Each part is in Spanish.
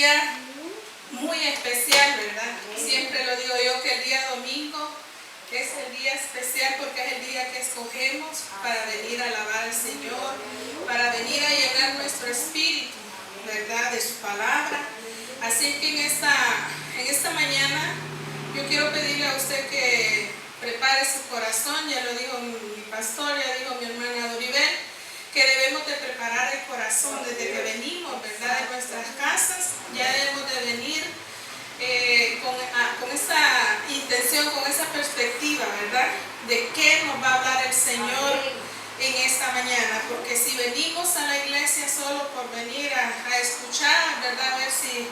día muy especial, ¿verdad? Siempre lo digo yo que el día domingo es el día especial porque es el día que escogemos para venir a alabar al Señor, para venir a llenar nuestro espíritu, ¿verdad? De su palabra. Así que en esta mañana yo quiero pedirle a usted que prepare su corazón. Ya lo dijo mi pastor, ya dijo mi hermana Doribel, que debemos de preparar el corazón desde que venimos, ¿verdad? De nuestras casas. Ya debemos de venir con esa intención, con esa perspectiva, ¿verdad? De qué nos va a hablar el Señor en esta mañana. Porque si venimos a la iglesia solo por venir a escuchar, ¿verdad? A ver si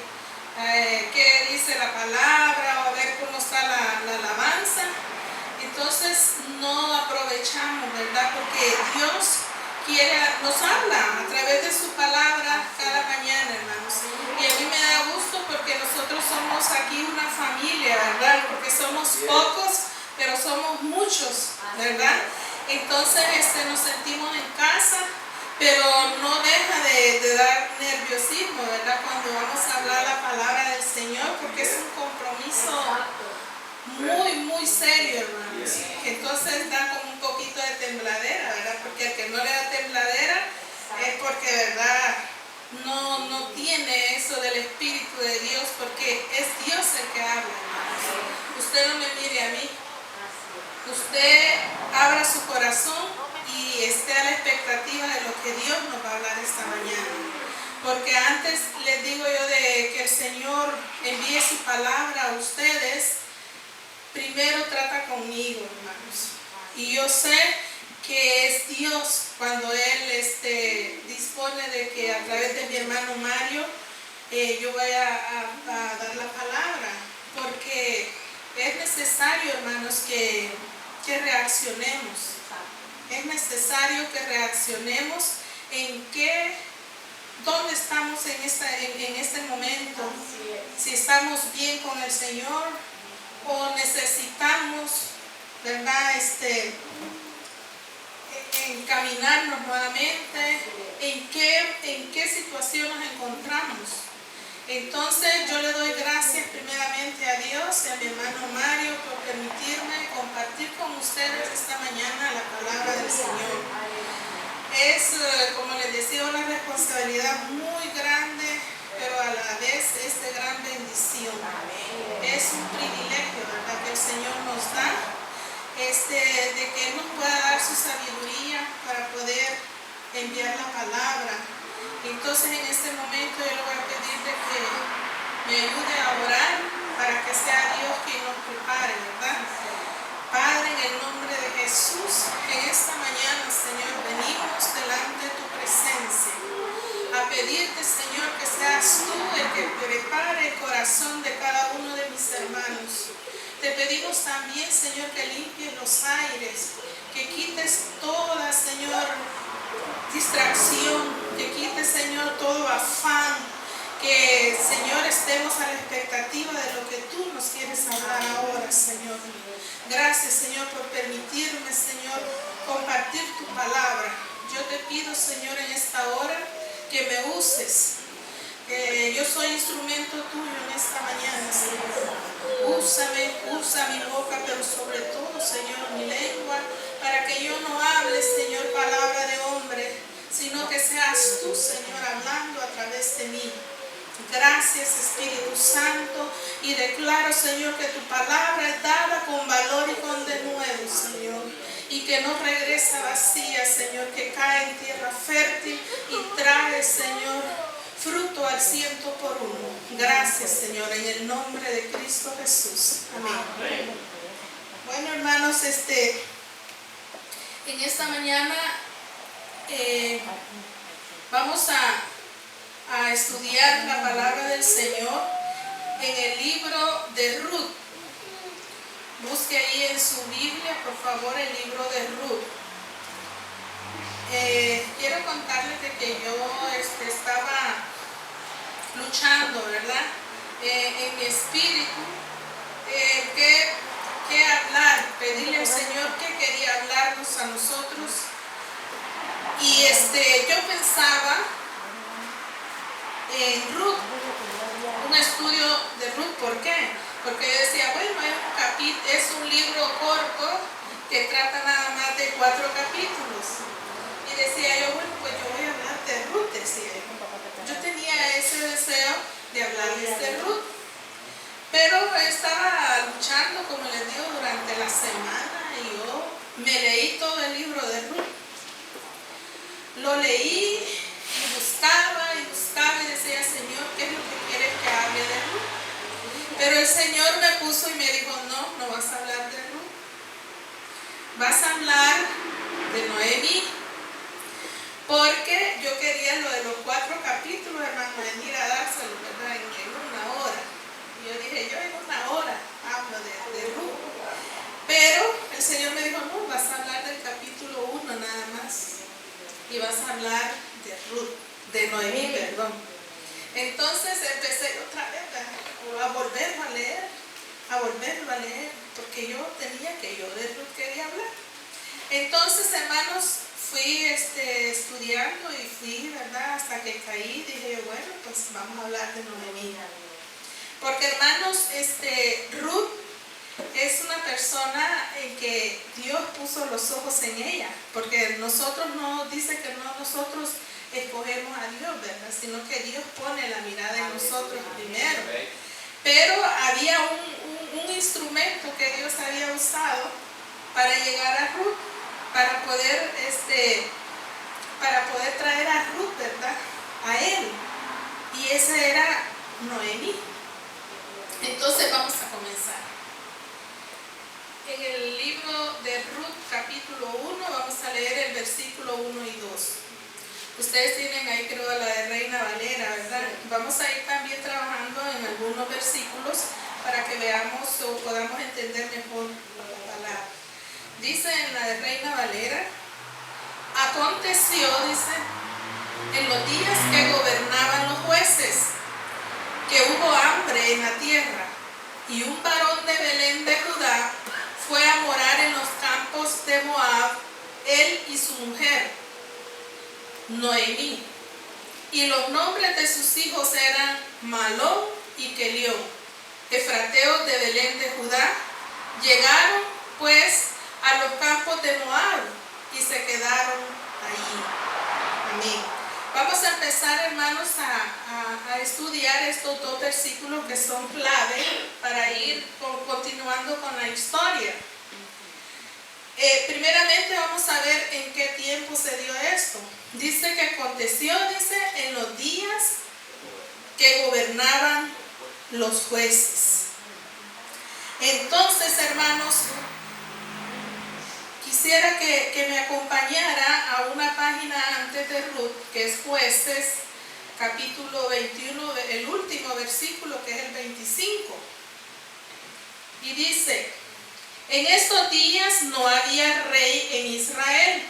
qué dice la palabra o a ver cómo está la alabanza, entonces no aprovechamos, ¿verdad? Porque Dios nos habla a través de su palabra cada mañana, hermanos. Y a mí me da gusto porque nosotros somos aquí una familia, ¿verdad? Porque somos pocos, pero somos muchos, ¿verdad? Entonces nos sentimos en casa, pero no deja de dar nerviosismo, ¿verdad? Cuando vamos a hablar la palabra del Señor, porque es un compromiso muy, muy serio, hermanos. Entonces da como un poquito de tembladera, ¿verdad? Porque el que no le da tembladera es porque, ¿verdad? No tiene eso del Espíritu de Dios, porque es Dios el que habla, hermanos. Usted no me mire a mí. Usted abra su corazón y esté a la expectativa de lo que Dios nos va a hablar esta mañana. Porque antes les digo yo de que el Señor envíe su palabra a ustedes, primero trata conmigo, hermanos. Y yo sé que es Dios cuando Él dispone de que a través de mi hermano Mario yo vaya a dar la palabra. Porque es necesario, hermanos, que reaccionemos. Es necesario que reaccionemos en dónde estamos en este momento. Si estamos bien con el Señor o necesitamos, ¿verdad? Encaminarnos nuevamente, en qué situación nos encontramos. Entonces yo le doy gracias primeramente a Dios y a mi hermano Mario por permitirme compartir con ustedes esta mañana la palabra del Señor. Es, como les decía, una responsabilidad muy grande, pero a la vez es de gran bendición. Es un privilegio, ¿verdad?, que el Señor nos da, de que Él nos pueda dar su sabiduría para poder enviar la palabra. Entonces en este momento yo le voy a pedir de que me ayude a orar para que sea Dios quien nos prepare, ¿verdad? Padre, en el nombre de Jesús, en esta mañana, Señor, venimos delante de tu presencia a pedirte, Señor, que seas tú el que prepare el corazón de cada uno de mis hermanos. Te pedimos también, Señor, que limpies los aires, que quites toda, Señor, distracción, que quites, Señor, todo afán, que, Señor, estemos a la expectativa de lo que tú nos quieres hablar ahora, Señor. Gracias, Señor, por permitirme, Señor, compartir tu palabra. Yo te pido, Señor, en esta hora que me uses. Yo soy instrumento tuyo en esta mañana, Señor. Usa mi boca, pero sobre todo, Señor, mi lengua, para que yo no hable, Señor, palabra de hombre, sino que seas tú, Señor, hablando a través de mí. Gracias, Espíritu Santo, y declaro, Señor, que tu palabra es dada con valor y con denuedo, Señor, y que no regresa vacía, Señor, que cae en tierra fértil y trae, Señor, fruto al 100%. Gracias, Señor, en el nombre de Cristo Jesús. Amén. Bueno, hermanos, en esta mañana vamos a estudiar la palabra del Señor en el libro de Ruth. Busque ahí en su Biblia, por favor, el libro de Ruth. Quiero contarles de que yo estaba luchando, ¿verdad? En mi espíritu, qué hablar, pedirle al Señor que quería hablarnos a nosotros. Y yo pensaba en Ruth, un estudio de Ruth. ¿Por qué? Porque yo decía, bueno, es un libro corto que trata nada más de 4 capítulos. Y decía yo, bueno, pues yo voy a hablar de Ruth, decía yo. Yo tenía ese deseo de hablarles de Ruth. Pero estaba luchando, como les digo, durante la semana y yo me leí todo el libro de Ruth. Lo leí y buscaba y decía, Señor, ¿qué es lo que quieres que hable de Ruth? Pero el Señor me puso y me dijo, no vas a hablar de Ruth. Vas a hablar de Noemí. Porque yo quería lo de los 4 capítulos, hermano, venir a dárselo, ¿verdad? En una hora. Y yo dije, yo en una hora hablo de Ruth. Pero el Señor me dijo, no, vas a hablar del capítulo 1 nada más. Y vas a hablar de Ruth, de Noemí, perdón. Entonces empecé otra vez a volverlo a leer, porque yo de Ruth quería hablar. Entonces, hermanos, fui estudiando y fui, ¿verdad? Hasta que caí, dije, bueno, pues vamos a hablar de Noemí. Porque, hermanos, Ruth es una persona en que Dios puso los ojos en ella, porque nosotros no, dice que no nosotros escogemos a Dios, ¿verdad? Sino que Dios pone la mirada en nosotros primero. Pero había un instrumento que Dios había usado para llegar a Ruth, para poder traer a Ruth, ¿verdad? A él. Y esa era Noemí. Entonces vamos a comenzar. En el libro de Ruth, capítulo 1, vamos a leer el versículo 1 y 2. Ustedes tienen ahí, creo, la de Reina Valera, ¿verdad? Vamos a ir también trabajando en algunos versículos para que veamos o podamos entender mejor la palabra. Dice en la de Reina Valera, aconteció, dice, en los días que gobernaban los jueces, que hubo hambre en la tierra, y un varón de Belén de Judá fue a morar en los campos de Moab, él y su mujer, Noemí. Y los nombres de sus hijos eran Malón y Kelión, efrateos de Belén de Judá. Llegaron, pues, a los campos de Moab y se quedaron allí. Amén. Vamos a empezar, hermanos, a estudiar estos 2 versículos que son clave para ir continuando con la historia. Primeramente vamos a ver en qué tiempo se dio esto. Dice que aconteció, dice, en los días que gobernaban los jueces. Entonces, hermanos, quisiera que me acompañara a una página antes de Ruth, que es Jueces, capítulo 21, el último versículo, que es el 25. Y dice, en estos días no había rey en Israel,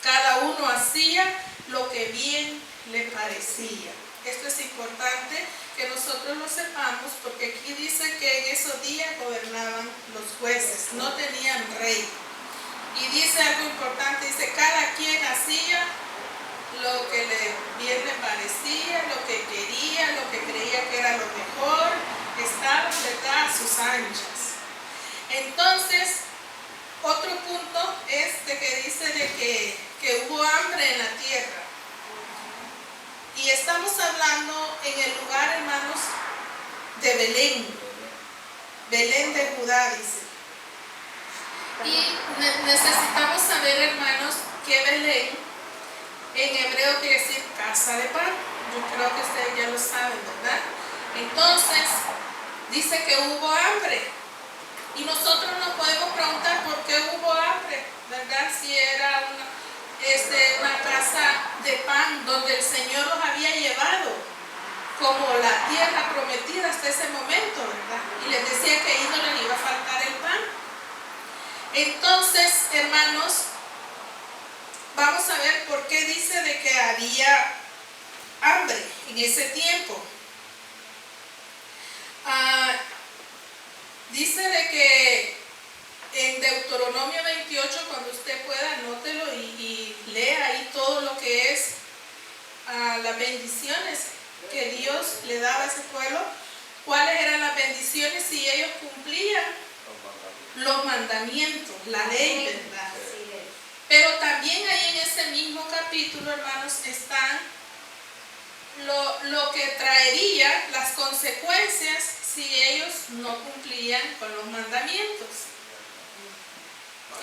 cada uno hacía lo que bien le parecía. Esto es importante que nosotros lo sepamos, porque aquí dice que en esos días gobernaban los jueces, no tenían rey. Y dice algo importante, dice, cada quien hacía lo que bien le parecía, lo que quería, lo que creía que era lo mejor, estaban, ¿verdad?, a sus anchas. Entonces, otro punto es de que dice de que hubo hambre en la tierra. Y estamos hablando en el lugar, hermanos, de Belén. Belén de Judá, dice. Y necesitamos saber, hermanos, que Belén en hebreo quiere decir casa de pan. Yo creo que ustedes ya lo saben, ¿verdad? Entonces, dice que hubo hambre. Y nosotros nos podemos preguntar por qué hubo hambre, ¿verdad? Si era una casa de pan donde el Señor los había llevado como la tierra prometida hasta ese momento, ¿verdad? Y les decía que ahí no les iba a faltar el pan. Entonces, hermanos, vamos a ver por qué dice de que había hambre en ese tiempo. Dice de que en Deuteronomio 28, cuando usted pueda, anótelo y lea ahí todo lo que es las bendiciones que Dios le daba a ese pueblo, cuáles eran las bendiciones si ellos cumplían los mandamientos, la ley, ¿verdad? Pero también ahí en ese mismo capítulo, hermanos, están lo que traería las consecuencias si ellos no cumplían con los mandamientos.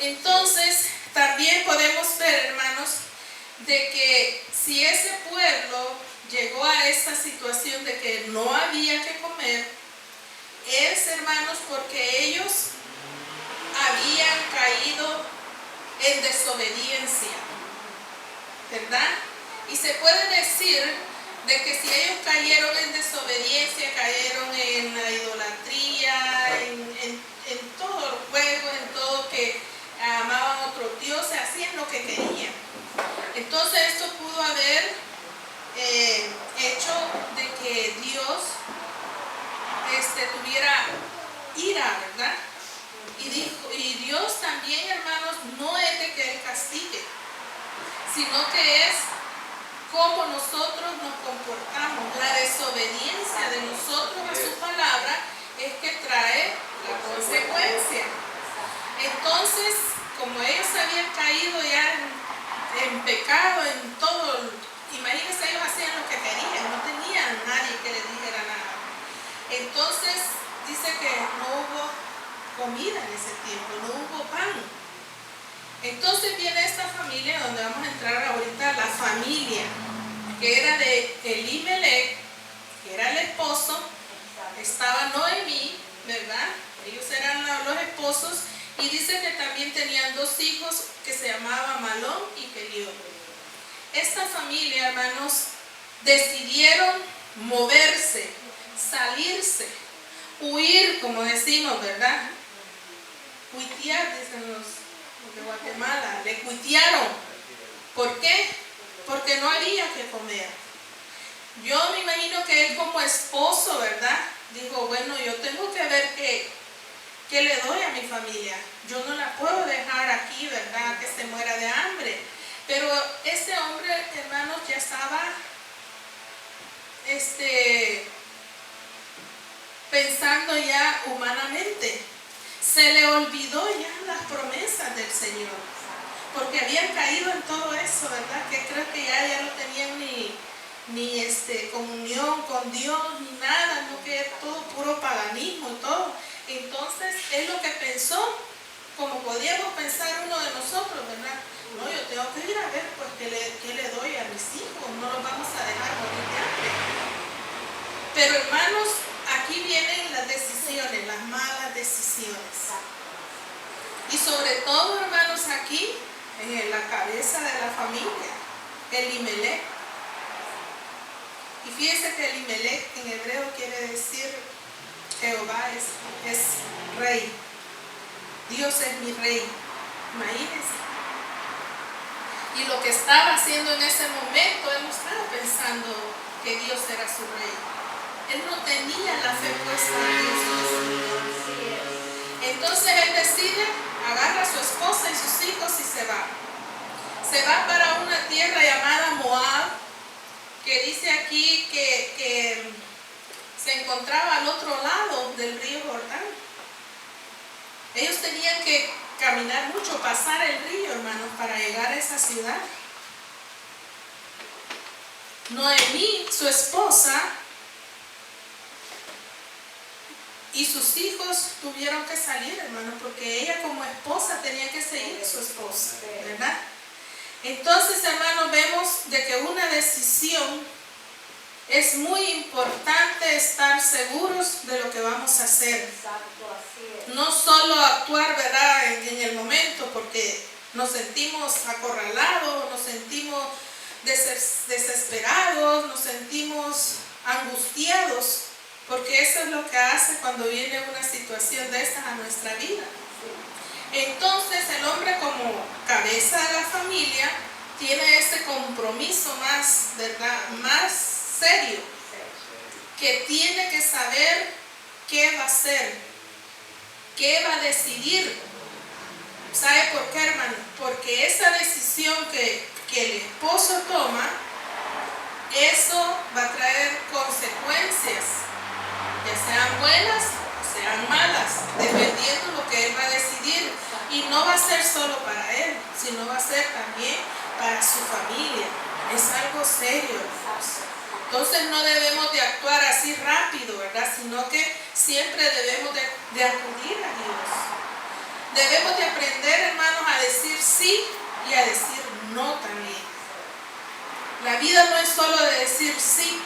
Entonces, también podemos ver, hermanos, de que si ese pueblo llegó a esta situación de que no había que comer, es, hermanos, porque ellos habían caído en desobediencia, ¿verdad? Y se puede decir de que si ellos cayeron en desobediencia, cayeron en la idolatría, en todo el juego, en todo que amaban a otros dioses, hacían lo que querían. Entonces esto pudo haber hecho de que Dios tuviera ira, ¿verdad? Y Dios también, hermanos, no es de que Él castigue, sino que es cómo nosotros nos comportamos. La desobediencia de nosotros a su palabra es que trae la consecuencia. Entonces, como ellos habían caído ya en pecado, en todo, imagínense, ellos hacían lo que querían, no tenían nadie que les dijera nada. Entonces, dice que no hubo comida en ese tiempo, no hubo pan. Entonces viene esta familia donde vamos a entrar ahorita, la familia que era de Elimelech, que era el esposo, estaba Noemí, ¿verdad? Ellos eran los esposos, y dice que también tenían dos hijos que se llamaban Malón y Kelión. Esta familia, hermanos, decidieron moverse, salirse, huir, como decimos, ¿verdad? Cuitear, dicen los de Guatemala, le cuitearon. ¿Por qué? Porque no había que comer. Yo me imagino que él como esposo, ¿verdad? Dijo, bueno, yo tengo que ver qué le doy a mi familia. Yo no la puedo dejar aquí, ¿verdad? Que se muera de hambre. Pero ese hombre, hermanos, ya estaba pensando ya humanamente. Se le olvidó ya las promesas del Señor, porque habían caído en todo eso, ¿verdad? Que creo que ya no tenían ni comunión con Dios, ni nada, no, que era todo puro paganismo y todo. Entonces, es lo que pensó, como podíamos pensar uno de nosotros, ¿verdad? No, yo tengo que ir a ver, pues, qué le doy a mis hijos, no los vamos a dejar morir de hambre. Pero, hermanos, aquí vienen las decisiones, las malas decisiones. Y sobre todo, hermanos, aquí, en la cabeza de la familia, Elimelech. Y fíjense que Elimelech en hebreo quiere decir Jehová es rey. Dios es mi rey. Imagínense. Y lo que estaba haciendo en ese momento, él no estaba pensando que Dios era su rey. Él no tenía la fe puesta en Dios. Entonces él decide, agarra a su esposa y sus hijos y se va. Se va para una tierra llamada Moab, que dice aquí que se encontraba al otro lado del río Jordán. Ellos tenían que caminar mucho, pasar el río, hermanos, para llegar a esa ciudad. Noemí, su esposa, y sus hijos tuvieron que salir, hermanos, porque ella como esposa tenía que seguir a su esposa, ¿verdad? Entonces, hermanos, vemos de que una decisión es muy importante, estar seguros de lo que vamos a hacer. No solo actuar, ¿verdad?, en el momento, porque nos sentimos acorralados, nos sentimos desesperados, nos sentimos angustiados, porque eso es lo que hace cuando viene una situación de estas a nuestra vida. Entonces el hombre, como cabeza de la familia, tiene ese compromiso más, ¿verdad?, más serio, que tiene que saber qué va a hacer, qué va a decidir. ¿Sabe por qué, hermano? Porque esa decisión que el esposo toma, eso va a traer sean buenas o sean malas, dependiendo de lo que Él va a decidir. Y no va a ser solo para Él, sino va a ser también para su familia. Es algo serio, hermanos. Entonces no debemos de actuar así rápido, ¿verdad? Sino que siempre debemos de acudir a Dios. Debemos de aprender, hermanos, a decir sí y a decir no también. La vida no es solo de decir sí,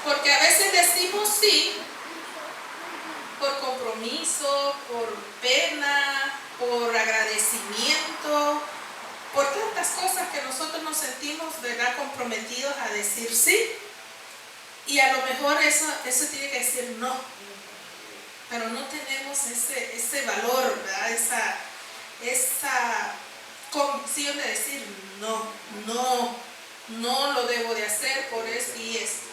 porque a veces decimos sí por compromiso, por pena, por agradecimiento, por tantas cosas que nosotros nos sentimos, ¿verdad?, comprometidos a decir sí. Y a lo mejor eso tiene que decir no. Pero no tenemos ese valor, ¿verdad? Esa convicción de decir no lo debo de hacer por esto y esto.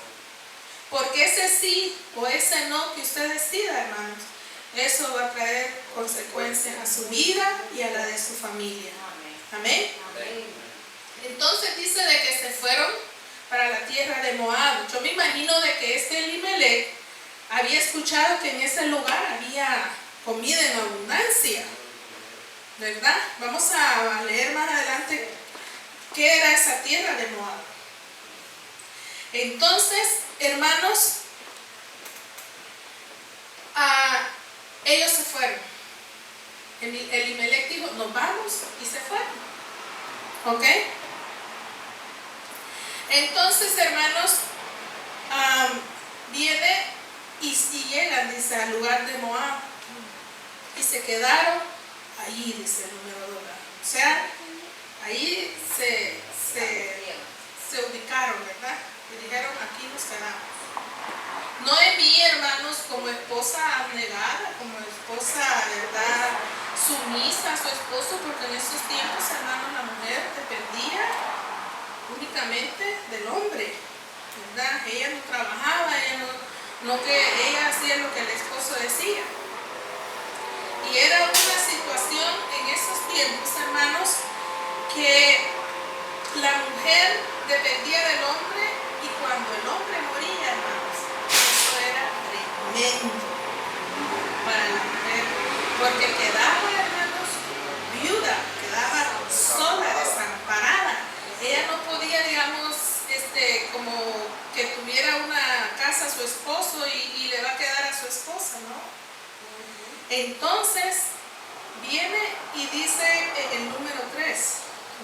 Porque ese sí o ese no que usted decida, hermanos, eso va a traer consecuencias a su vida y a la de su familia. Amén. Amén. Entonces dice de que se fueron para la tierra de Moab. Yo me imagino de que Elimelech había escuchado que en ese lugar había comida en abundancia, ¿verdad? Vamos a leer más adelante qué era esa tierra de Moab. Entonces, hermanos, ellos se fueron. Elimelech dijo, nos vamos, y se fueron. ¿Ok? Entonces, hermanos, viene y llegan, dice, al lugar de Moab. Y se quedaron ahí, dice el número 2. O sea, ahí se ubicaron, ¿verdad? Y dijeron, aquí nos quedamos. Noemí, hermanos, como esposa abnegada, como esposa, ¿verdad?, sumisa a su esposo, porque en esos tiempos, hermanos, la mujer dependía únicamente del hombre, ¿verdad? Ella no trabajaba, ella hacía lo que el esposo decía. Y era una situación en esos tiempos, hermanos, que la mujer dependía del hombre, y cuando el hombre moría, hermanos, eso era tremendo para la mujer, porque quedaba, hermanos, viuda, quedaba sola, desamparada. Ella no podía, digamos, como que tuviera una casa a su esposo y le va a quedar a su esposa, ¿no? Entonces viene y dice en el número 3,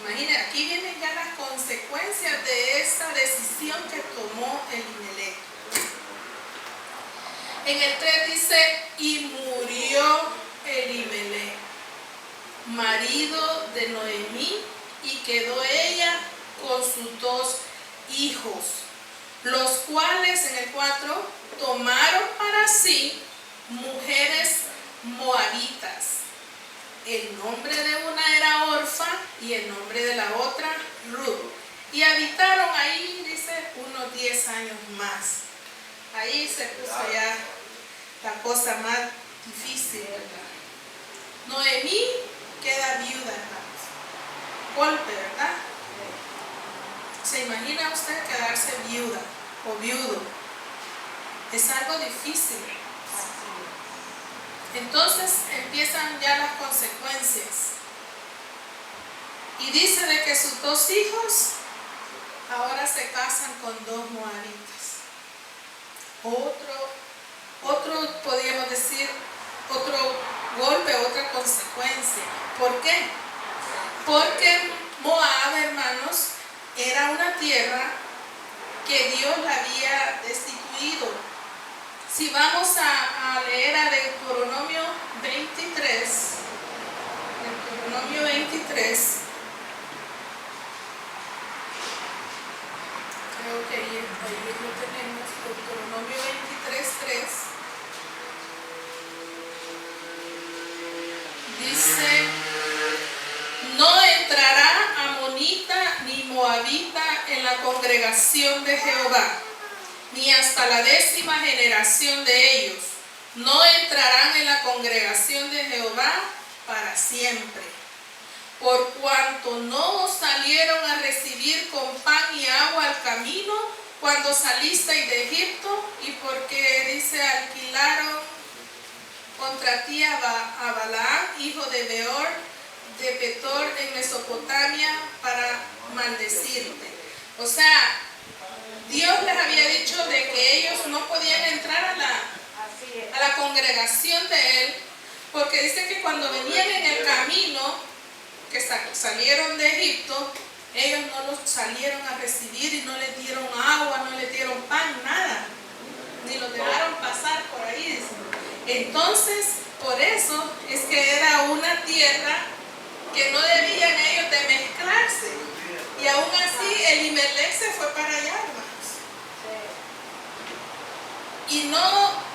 imaginen, aquí vienen ya las consecuencias de esta decisión que tomó Elimelech. En el 3 dice, y murió Elimelech, marido de Noemí, y quedó ella con sus 2 hijos, los cuales, en el 4, tomaron para sí mujeres moabitas. El nombre de una era Orfa y el nombre de la otra Ruth. Y habitaron ahí, dice, unos 10 años más. Ahí se puso ya la cosa más difícil, ¿verdad? Noemí queda viuda, hermanos. Golpe, ¿verdad? ¿Se imagina usted quedarse viuda o viudo? Es algo difícil. Entonces empiezan ya las consecuencias. Y dice de que sus 2 hijos ahora se casan con 2 moabitas. Otro, podríamos decir, otro golpe, otra consecuencia. ¿Por qué? Porque Moab, hermanos, era una tierra que Dios la había destituido. Si vamos a leer a Deuteronomio 23, Deuteronomio 23, creo que ahí lo tenemos, Deuteronomio 23:3, dice, no entrará amonita ni moabita en la congregación de Jehová, ni hasta la 10ª generación de ellos. No entrarán en la congregación de Jehová para siempre. Por cuanto no os salieron a recibir con pan y agua al camino, cuando salisteis de Egipto, y porque dice alquilaron contra ti a Balaam, hijo de Beor, de Petor en Mesopotamia, para maldecirte. O sea, Dios les había dicho de que ellos no podían entrar a la congregación de él, porque dice que cuando venían en el camino, que salieron de Egipto, ellos no los salieron a recibir y no les dieron agua, no les dieron pan, nada, ni los dejaron pasar por ahí, dice. Entonces, por eso es que era una tierra que no debían ellos de mezclarse. Y aún así, Elimelech se fue para allá, hermanos. Y no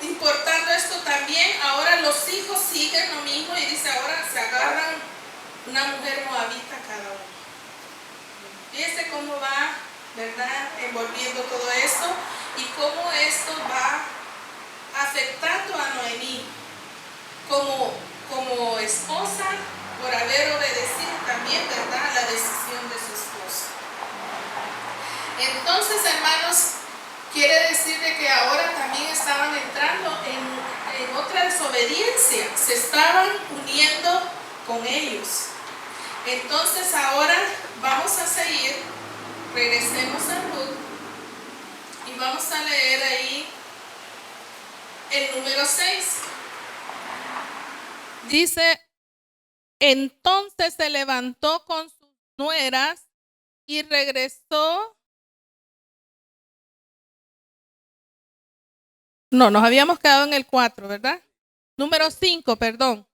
importando esto también, ahora los hijos siguen lo mismo y dice, ahora se agarran una mujer moabita cada uno. Fíjense cómo va, ¿verdad?, envolviendo todo esto y cómo esto va afectando a Noemí como esposa por haber obedecido también, ¿verdad?, la decisión de su esposo. Entonces, hermanos, quiere decir de que ahora también estaban entrando en otra desobediencia, se estaban uniendo con ellos. Entonces ahora vamos a seguir, regresemos a Ruth y vamos a leer ahí el número 6. Dice, entonces se levantó con sus nueras y regresó. No, nos habíamos quedado en el 4, ¿verdad? Número 5, perdón.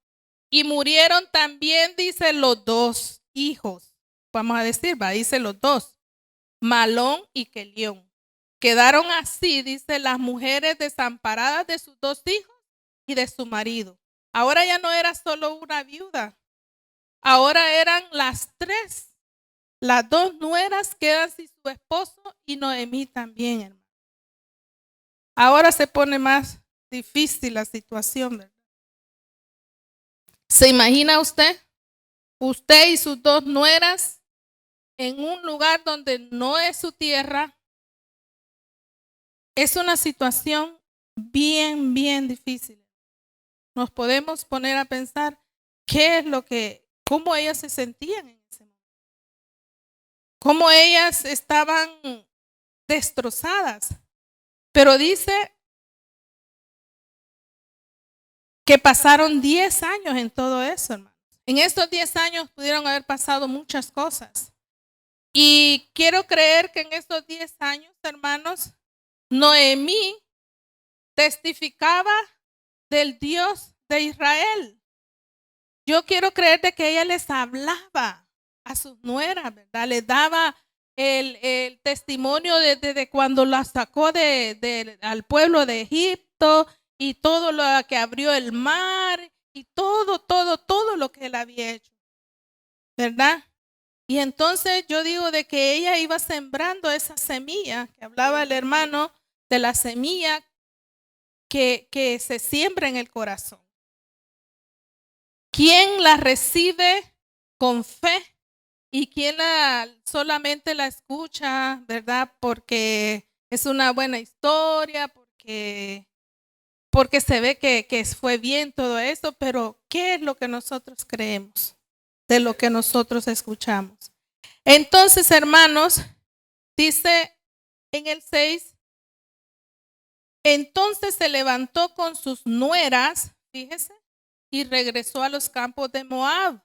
Y murieron también, dice, los dos hijos. Vamos a decir, dice los dos, Malón y Kelión. Quedaron así, dice, las mujeres desamparadas de sus dos hijos y de su marido. Ahora ya no era solo una viuda, ahora eran las tres. Las dos nueras quedan sin su esposo y Noemí también, hermano. Ahora se pone más difícil la situación, ¿verdad? ¿Se imagina usted y sus dos nueras en un lugar donde no es su tierra? Es una situación bien, bien difícil. Nos podemos poner a pensar cómo ellas se sentían en ese momento. Cómo ellas estaban destrozadas. Pero dice que pasaron 10 años en todo eso, hermano. En estos 10 años pudieron haber pasado muchas cosas. Y quiero creer que en estos 10 años, hermanos, Noemí testificaba del Dios de Israel. Yo quiero creer de que ella les hablaba a sus nueras, ¿verdad? Les daba el testimonio desde cuando la sacó al pueblo de Egipto y todo lo que abrió el mar y todo lo que él había hecho, ¿verdad? Y entonces yo digo de que ella iba sembrando esa semilla, que hablaba el hermano de la semilla que se siembra en el corazón. ¿Quién la recibe con fe y quién solamente la escucha, verdad? Porque es una buena historia, porque se ve que fue bien todo eso, pero ¿qué es lo que nosotros creemos de lo que nosotros escuchamos? Entonces, hermanos, dice en el 6, entonces se levantó con sus nueras, fíjese, y regresó a los campos de Moab,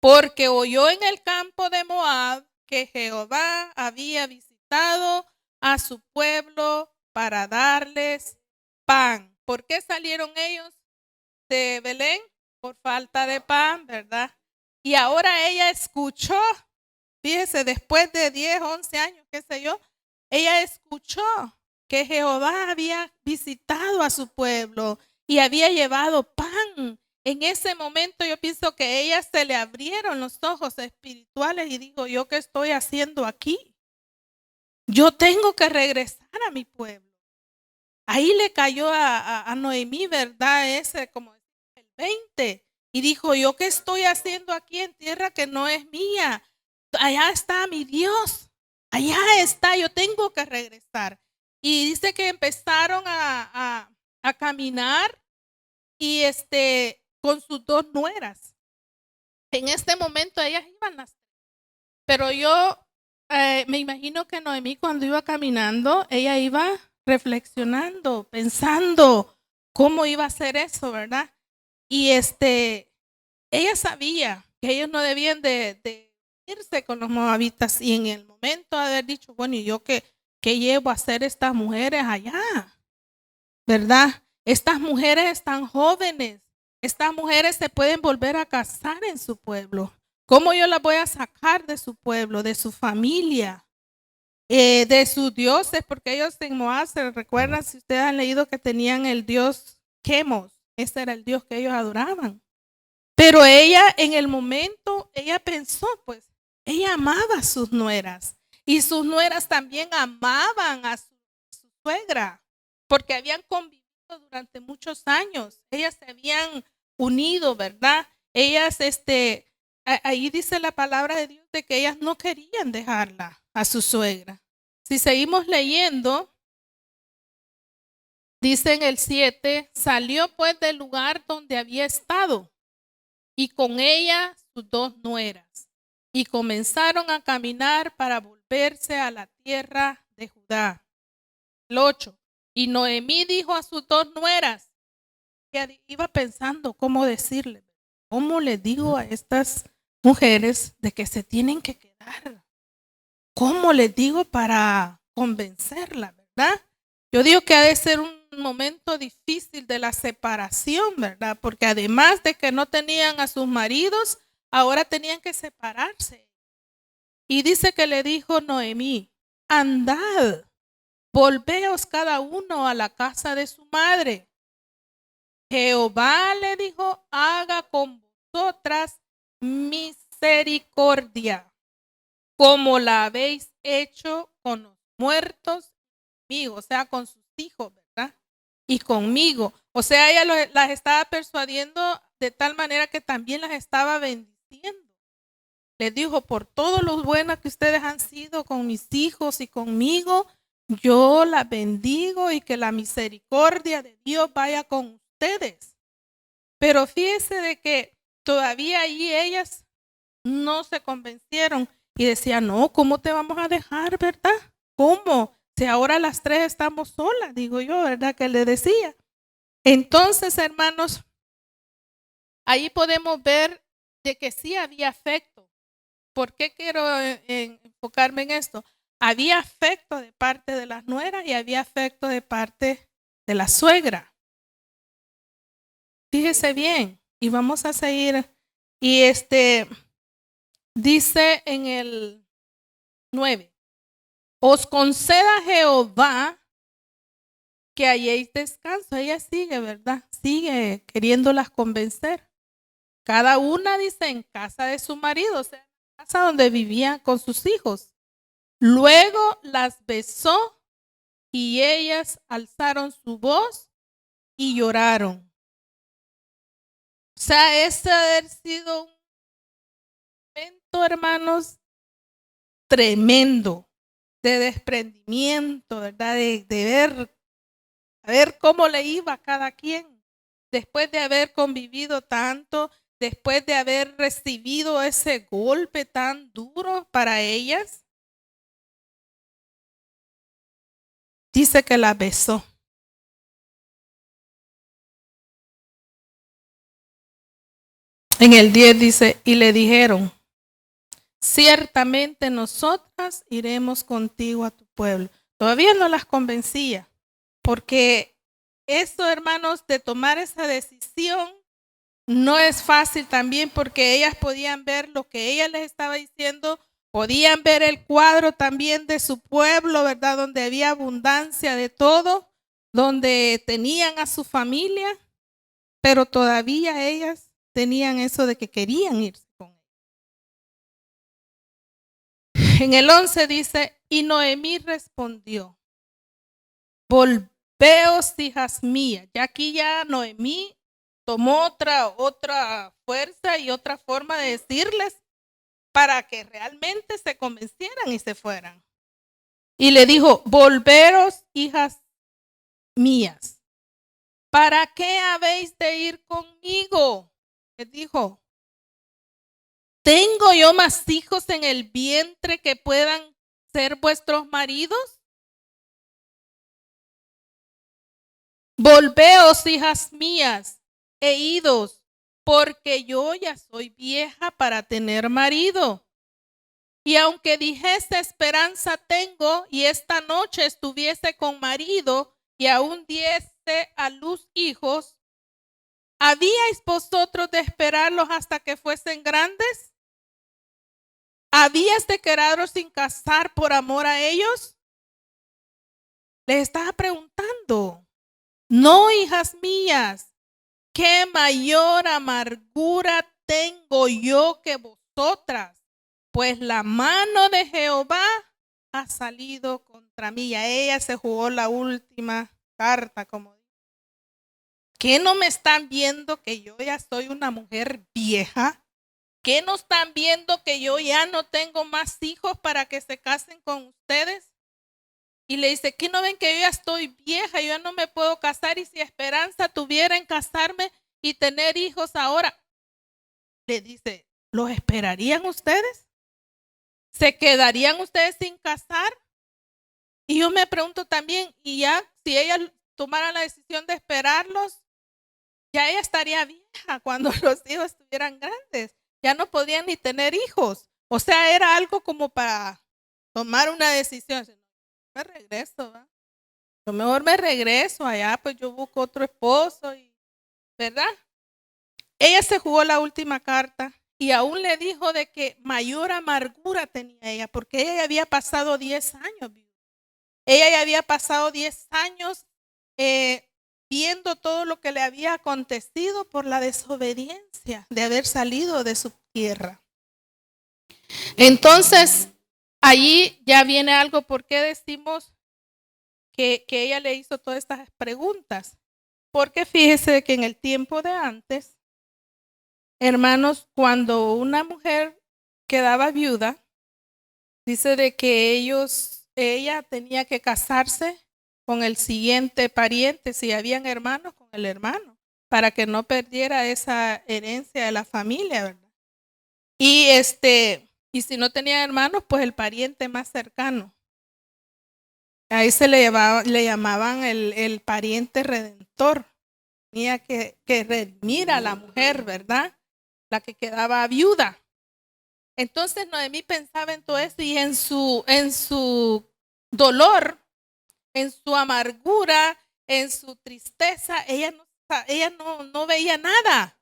porque oyó en el campo de Moab que Jehová había visitado a su pueblo para darles pan. ¿Por qué salieron ellos de Belén? Por falta de pan, ¿verdad? Y ahora ella escuchó, fíjese, después de 10, 11 años, qué sé yo, ella escuchó que Jehová había visitado a su pueblo y había llevado pan. En ese momento yo pienso que a ella se le abrieron los ojos espirituales y dijo, ¿yo qué estoy haciendo aquí? Yo tengo que regresar a mi pueblo. Ahí le cayó a Noemí, ¿verdad? Ese como el 20. Y dijo, ¿yo qué estoy haciendo aquí en tierra que no es mía? Allá está mi Dios. allá está, yo tengo que regresar. Y dice que empezaron a caminar y con sus dos nueras. En este momento ellas iban las tres. Pero yo me imagino que Noemí cuando iba caminando, ella iba reflexionando, pensando cómo iba a hacer eso, ¿verdad? Y ella sabía que ellos no debían de irse con los moabitas y en el momento de haber dicho, bueno, ¿y yo qué llevo a hacer estas mujeres allá? ¿Verdad? Estas mujeres están jóvenes. Estas mujeres se pueden volver a casar en su pueblo. ¿Cómo yo las voy a sacar de su pueblo, de su familia, de sus dioses? Porque ellos en Moab, se recuerdan, si ustedes han leído, que tenían el dios Chemos. Ese era el dios que ellos adoraban. Pero ella en el momento, ella pensó, pues, ella amaba a sus nueras. Y sus nueras también amaban a su suegra, porque habían convivido durante muchos años. Ellas se habían unido, ¿verdad? Ellas, ahí dice la palabra de Dios de que ellas no querían dejarla a su suegra. Si seguimos leyendo, dice en el 7, salió pues del lugar donde había estado y con ella sus dos nueras y comenzaron a caminar para volverse a la tierra de Judá. El 8. Y Noemí dijo a sus dos nueras, que iba pensando cómo decirle, cómo le digo a estas mujeres de que se tienen que quedar, cómo les digo para convencerla, ¿verdad? Yo digo que ha de ser un momento difícil de la separación, ¿verdad? Porque además de que no tenían a sus maridos, ahora tenían que separarse. Y dice que le dijo Noemí, andad, volveos cada uno a la casa de su madre. Jehová le dijo, haga con vosotras misericordia, como la habéis hecho con los muertos conmigo, o sea, con sus hijos, ¿verdad? Y conmigo. O sea, ella las estaba persuadiendo de tal manera que también las estaba bendiciendo. Les dijo, por todo lo buenas que ustedes han sido con mis hijos y conmigo, yo las bendigo y que la misericordia de Dios vaya con ustedes. Pero fíjese de que todavía allí ellas no se convencieron y decían, no, ¿cómo te vamos a dejar, verdad? ¿Cómo? Si ahora las tres estamos solas, digo yo, ¿verdad? Que le decía. Entonces, hermanos, ahí podemos ver de que sí había afecto. ¿Por qué quiero enfocarme en esto? Había afecto de parte de las nueras y había afecto de parte de la suegra. Fíjese bien, y vamos a seguir. Y dice en el 9, os conceda Jehová que halléis descanso. Ella sigue, ¿verdad? Sigue queriéndolas convencer. Cada una dice en casa de su marido, o sea, en la casa donde vivía con sus hijos. Luego las besó y ellas alzaron su voz y lloraron. O sea, ese ha de haber sido un momento, hermanos, tremendo de desprendimiento, ¿verdad? De ver cómo le iba a cada quien. Después de haber convivido tanto, después de haber recibido ese golpe tan duro para ellas, dice que la besó. En el 10 dice, y le dijeron, ciertamente nosotras iremos contigo a tu pueblo. Todavía no las convencía, porque esto, hermanos, de tomar esa decisión no es fácil también, porque ellas podían ver lo que ella les estaba diciendo, podían ver el cuadro también de su pueblo, ¿verdad? Donde había abundancia de todo, donde tenían a su familia, pero todavía ellas tenían eso de que querían irse con él. En el 11 dice, y Noemí respondió, volveos, hijas mías. Ya aquí ya Noemí tomó otra fuerza y otra forma de decirles para que realmente se convencieran y se fueran. Y le dijo, volveros, hijas mías, ¿para qué habéis de ir conmigo? Le dijo, ¿tengo yo más hijos en el vientre que puedan ser vuestros maridos? Volveos, hijas mías, e idos, porque yo ya soy vieja para tener marido. Y aunque dijese esperanza tengo, y esta noche estuviese con marido, y aún diese a luz hijos, ¿habíais vosotros de esperarlos hasta que fuesen grandes? ¿Habías de quedaros sin casar por amor a ellos? Les estaba preguntando. No, hijas mías, ¿qué mayor amargura tengo yo que vosotras? Pues la mano de Jehová ha salido contra mí. Y a ella se jugó la última carta, como dice. ¿Qué no me están viendo que yo ya soy una mujer vieja? ¿Qué no están viendo que yo ya no tengo más hijos para que se casen con ustedes? Y le dice, ¿qué no ven que yo ya estoy vieja? Yo ya no me puedo casar, y si esperanza tuviera en casarme y tener hijos ahora. Le dice, ¿los esperarían ustedes? ¿Se quedarían ustedes sin casar? Y yo me pregunto también, y ya si ellas tomaran la decisión de esperarlos, ya ella estaría vieja cuando los hijos estuvieran grandes. Ya no podían ni tener hijos. O sea, era algo como para tomar una decisión. Me regreso, ¿va? Yo mejor me regreso allá, pues yo busco otro esposo, ¿verdad? Ella se jugó la última carta y aún le dijo de que mayor amargura tenía ella, porque ella ya había pasado 10 años. Ella ya había pasado 10 años viendo todo lo que le había acontecido por la desobediencia de haber salido de su tierra. Entonces, allí ya viene algo, ¿por qué decimos que ella le hizo todas estas preguntas? Porque fíjese que en el tiempo de antes, hermanos, cuando una mujer quedaba viuda, dice de que ella tenía que casarse con el siguiente pariente, si habían hermanos, con el hermano, para que no perdiera esa herencia de la familia, ¿verdad? Y si no tenía hermanos, pues el pariente más cercano. Ahí se le llamaban el pariente redentor. Tenía que redimir a la mujer, ¿verdad? La que quedaba viuda. Entonces Noemí pensaba en todo eso y en su dolor, en su amargura, en su tristeza, ella no veía nada,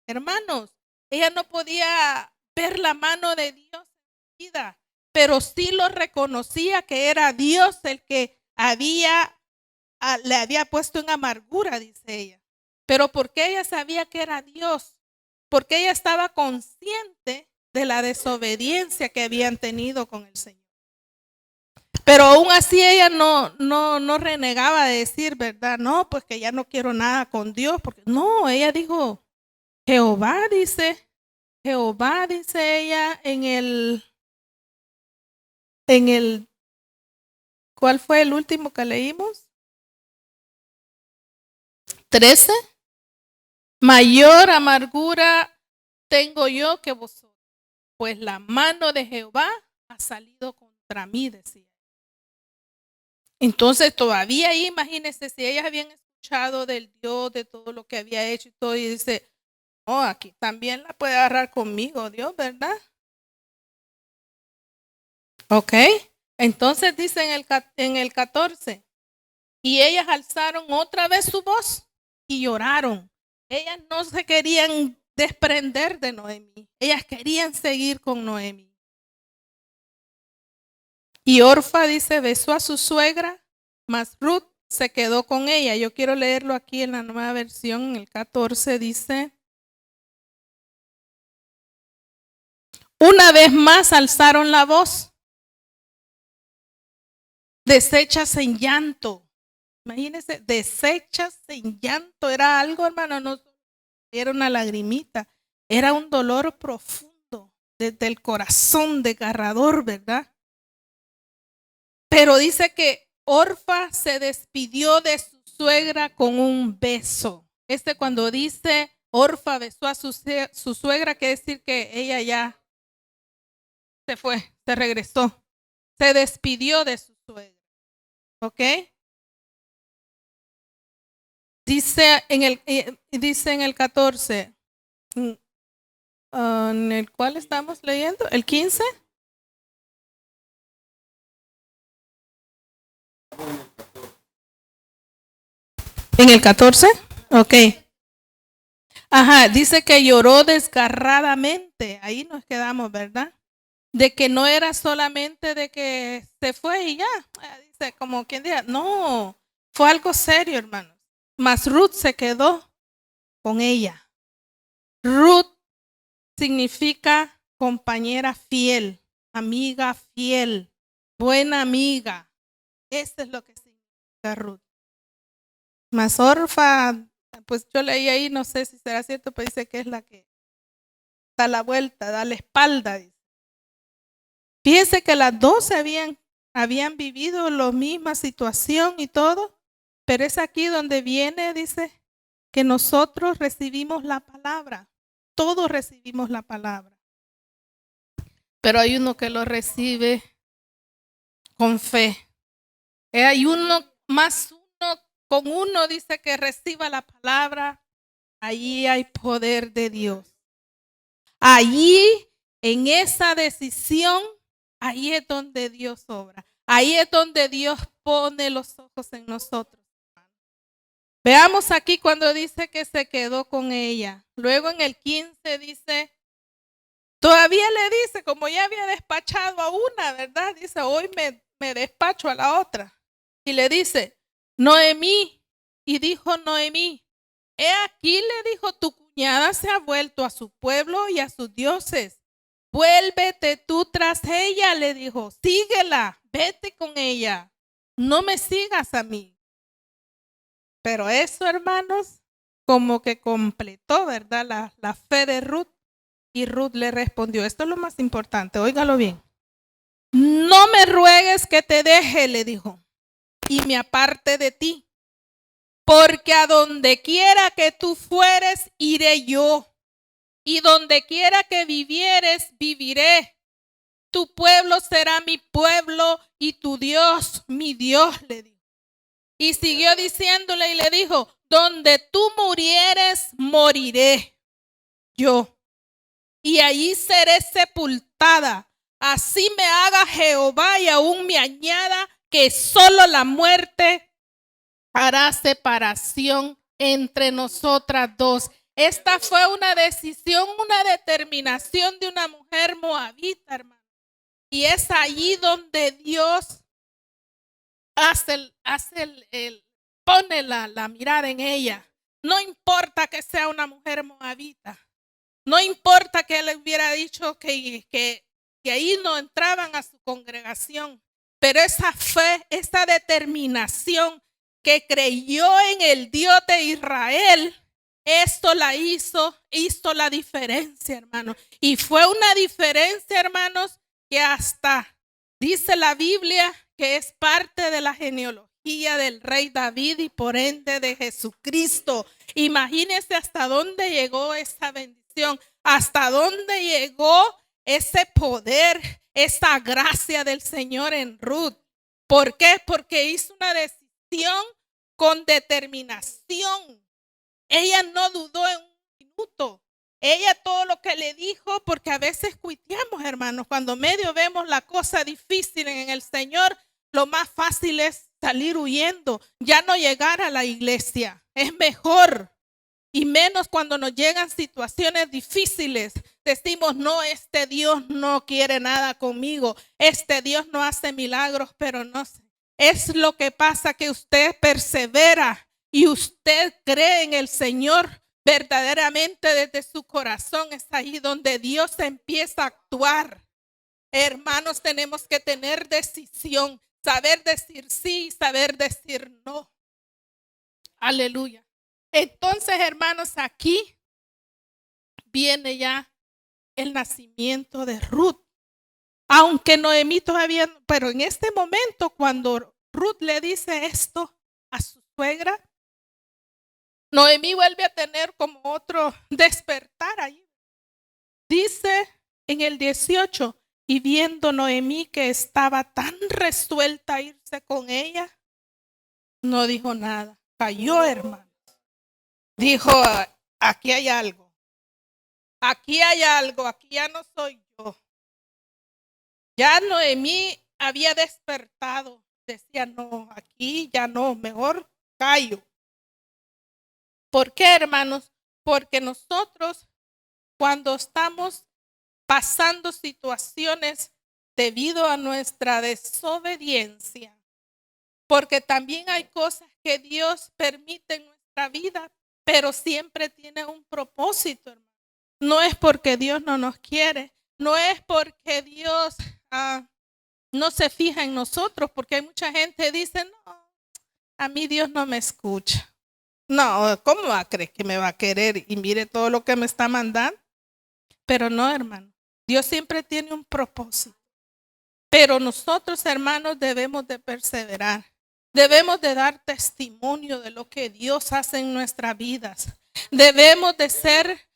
hermanos. Ella no podía ver la mano de Dios en su vida, pero sí lo reconocía que era Dios el que le había puesto en amargura, dice ella. Pero porque ella sabía que era Dios, porque ella estaba consciente de la desobediencia que habían tenido con el Señor. Pero aún así ella no renegaba de decir, ¿verdad? No, pues que ya no quiero nada con Dios, porque no, ella dijo, Jehová dice ella en el, ¿cuál fue el último que leímos? 13. Mayor amargura tengo yo que vosotros, pues la mano de Jehová ha salido contra mí, decía. Entonces todavía ahí, imagínense, si ellas habían escuchado del Dios, de todo lo que había hecho y todo, y dice, oh, aquí también la puede agarrar conmigo Dios, ¿verdad? Ok, entonces dice en el 14, y ellas alzaron otra vez su voz y lloraron. Ellas no se querían desprender de Noemí, ellas querían seguir con Noemí. Y Orfa dice, besó a su suegra, mas Ruth se quedó con ella. Yo quiero leerlo aquí en la nueva versión, en el 14 dice, una vez más alzaron la voz, deshechas en llanto. Imagínense, deshechas en llanto. Era algo, hermano, no era una lagrimita, era un dolor profundo desde el corazón desgarrador, ¿verdad? Pero dice que Orfa se despidió de su suegra con un beso. Cuando dice Orfa besó a su suegra, quiere decir que ella ya se fue, se regresó. Se despidió de su suegra. ¿Ok? Dice en el 14, en el cual estamos leyendo, el 15. En el 14, ok. Ajá, dice que lloró desgarradamente. Ahí nos quedamos, ¿verdad? De que no era solamente de que se fue y ya. Dice, como quien diga, no, fue algo serio, hermanos. Mas Ruth se quedó con ella. Ruth significa compañera fiel, amiga fiel, buena amiga. Eso es lo que significa Ruth. Mas Orfa, pues yo leí ahí, no sé si será cierto, pero dice que es la que da la vuelta, da la espalda. Fíjense que las dos habían vivido la misma situación y todo, pero es aquí donde viene, dice, que nosotros recibimos la palabra. Todos recibimos la palabra. Pero hay uno que lo recibe con fe. Hay uno más uno, con uno dice que reciba la palabra. Allí hay poder de Dios. Allí, en esa decisión, ahí es donde Dios obra. Ahí es donde Dios pone los ojos en nosotros. Veamos aquí cuando dice que se quedó con ella. Luego en el 15 dice, todavía le dice, como ya había despachado a una, ¿verdad? Dice, hoy me despacho a la otra. Y le dice, Noemí. Y dijo Noemí, he aquí, le dijo, tu cuñada se ha vuelto a su pueblo y a sus dioses. Vuélvete tú tras ella, le dijo, síguela, vete con ella, no me sigas a mí. Pero eso, hermanos, como que completó, ¿verdad? La fe de Ruth. Y Ruth le respondió, esto es lo más importante, óigalo bien. No me ruegues que te deje, le dijo, y me aparte de ti. Porque a donde quiera que tú fueres, iré yo. Y donde quiera que vivieres, viviré. Tu pueblo será mi pueblo y tu Dios, mi Dios, le dijo. Y siguió diciéndole y le dijo, donde tú murieres, moriré yo. Y allí seré sepultada. Así me haga Jehová y aún me añada que solo la muerte hará separación entre nosotras dos. Esta fue una decisión, una determinación de una mujer moabita, hermano. Y es allí donde Dios pone la mirada en ella. No importa que sea una mujer moabita. No importa que él hubiera dicho que ahí no entraban a su congregación. Pero esa fe, esa determinación que creyó en el Dios de Israel, esto hizo la diferencia, hermano. Y fue una diferencia, hermanos, que hasta dice la Biblia que es parte de la genealogía del rey David y por ende de Jesucristo. Imagínense hasta dónde llegó esa bendición, hasta dónde llegó ese poder, esa gracia del Señor en Ruth. ¿Por qué? Porque hizo una decisión con determinación. Ella no dudó en un minuto. Ella todo lo que le dijo, porque a veces cuiteamos, hermanos, cuando medio vemos la cosa difícil en el Señor, lo más fácil es salir huyendo, ya no llegar a la iglesia. Es mejor. Y menos cuando nos llegan situaciones difíciles, decimos, no, este Dios no quiere nada conmigo, este Dios no hace milagros, pero no sé. Es lo que pasa, que usted persevera y usted cree en el Señor verdaderamente desde su corazón. Es ahí donde Dios empieza a actuar. Hermanos, tenemos que tener decisión, saber decir sí y saber decir no. Aleluya. Entonces, hermanos, aquí viene ya el nacimiento de Ruth. Aunque Noemí todavía, pero en este momento cuando Ruth le dice esto a su suegra, Noemí vuelve a tener como otro despertar ahí. Dice en el 18, y viendo Noemí que estaba tan resuelta a irse con ella, no dijo nada. Cayó, hermano. Dijo, aquí hay algo. Aquí hay algo, aquí ya no soy yo. Ya Noemí había despertado. Decía, no, aquí ya no, mejor callo. ¿Por qué, hermanos? Porque nosotros cuando estamos pasando situaciones debido a nuestra desobediencia, porque también hay cosas que Dios permite en nuestra vida, pero siempre tiene un propósito, hermano. No es porque Dios no nos quiere, no es porque Dios no se fija en nosotros, porque hay mucha gente que dice, no, a mí Dios no me escucha. No, ¿cómo va a creer que me va a querer? Y mire todo lo que me está mandando. Pero no, hermano, Dios siempre tiene un propósito. Pero nosotros, hermanos, debemos de perseverar. Debemos de dar testimonio de lo que Dios hace en nuestras vidas. Debemos de ser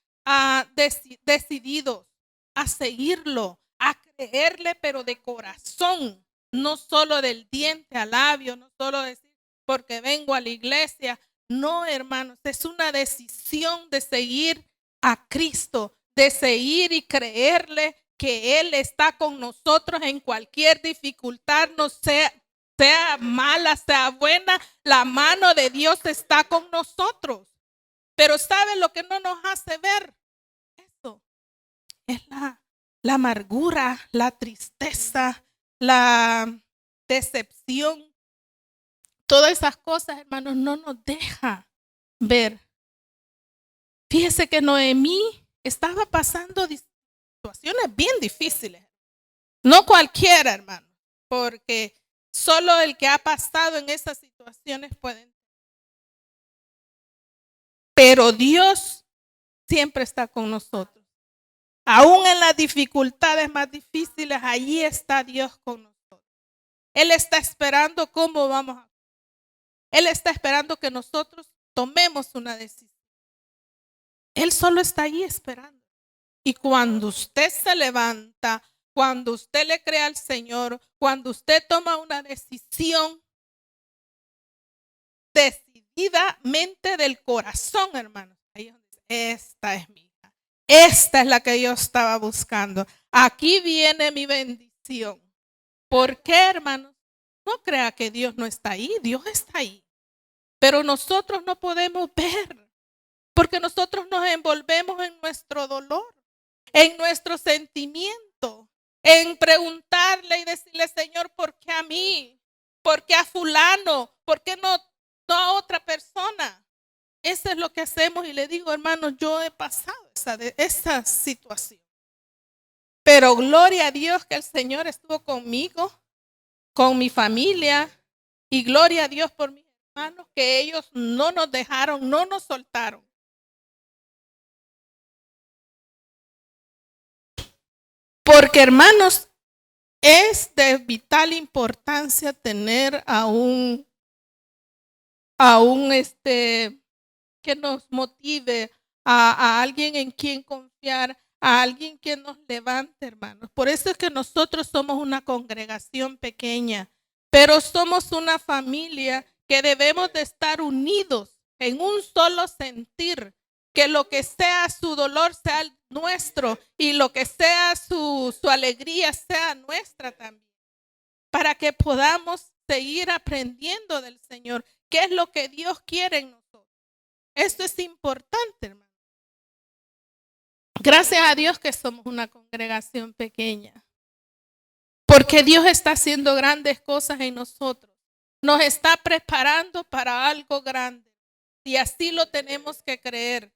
decididos a seguirlo, a creerle, pero de corazón, no solo del diente al labio, no solo decir porque vengo a la iglesia. No, hermanos, es una decisión de seguir a Cristo, de seguir y creerle que Él está con nosotros en cualquier dificultad, no sea mala, sea buena, la mano de Dios está con nosotros. Pero ¿sabe lo que no nos hace ver? Eso es la amargura, la tristeza, la decepción. Todas esas cosas, hermanos, no nos deja ver. Fíjese que Noemí estaba pasando situaciones bien difíciles. No cualquiera, hermano, porque solo el que ha pasado en esas situaciones puede. Pero Dios siempre está con nosotros. Aún en las dificultades más difíciles, allí está Dios con nosotros. Él está esperando cómo vamos a. Él está esperando que nosotros tomemos una decisión. Él solo está ahí esperando. Y cuando usted se levanta, cuando usted le cree al Señor, cuando usted toma una decisión decididamente del corazón, hermanos, ahí es donde dice, esta es mi hija, esta es la que yo estaba buscando. Aquí viene mi bendición. ¿Por qué, hermanos? No crea que Dios no está ahí, Dios está ahí. Pero nosotros no podemos ver, porque nosotros nos envolvemos en nuestro dolor, en nuestro sentimiento, en preguntarle y decirle, Señor, ¿por qué a mí? ¿Por qué a fulano? ¿Por qué no a otra persona? Eso es lo que hacemos y le digo, hermano, yo he pasado esa situación. Pero gloria a Dios que el Señor estuvo conmigo, con mi familia, y gloria a Dios por mis hermanos, que ellos no nos dejaron, no nos soltaron. Porque, hermanos, es de vital importancia tener a un que nos motive, a alguien en quien confiar, a alguien que nos levante, hermanos. Por eso es que nosotros somos una congregación pequeña, pero somos una familia que debemos de estar unidos en un solo sentir, que lo que sea su dolor sea el nuestro y lo que sea su alegría sea nuestra también, para que podamos seguir aprendiendo del Señor. ¿Qué es lo que Dios quiere en nosotros? Esto es importante, hermano. Gracias a Dios que somos una congregación pequeña, porque Dios está haciendo grandes cosas en nosotros. Nos está preparando para algo grande y así lo tenemos que creer.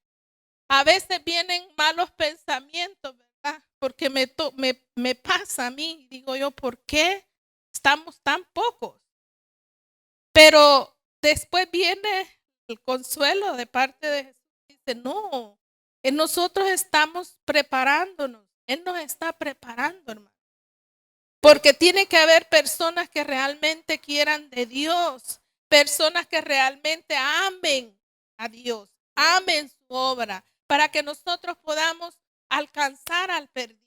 A veces vienen malos pensamientos, ¿verdad? Porque me pasa a mí. Digo yo, ¿por qué estamos tan pocos? Pero después viene el consuelo de parte de Jesús. Dice, no, nosotros estamos preparándonos. Él nos está preparando, hermano. Porque tiene que haber personas que realmente quieran de Dios, personas que realmente amen a Dios, amen su obra, para que nosotros podamos alcanzar al perdido.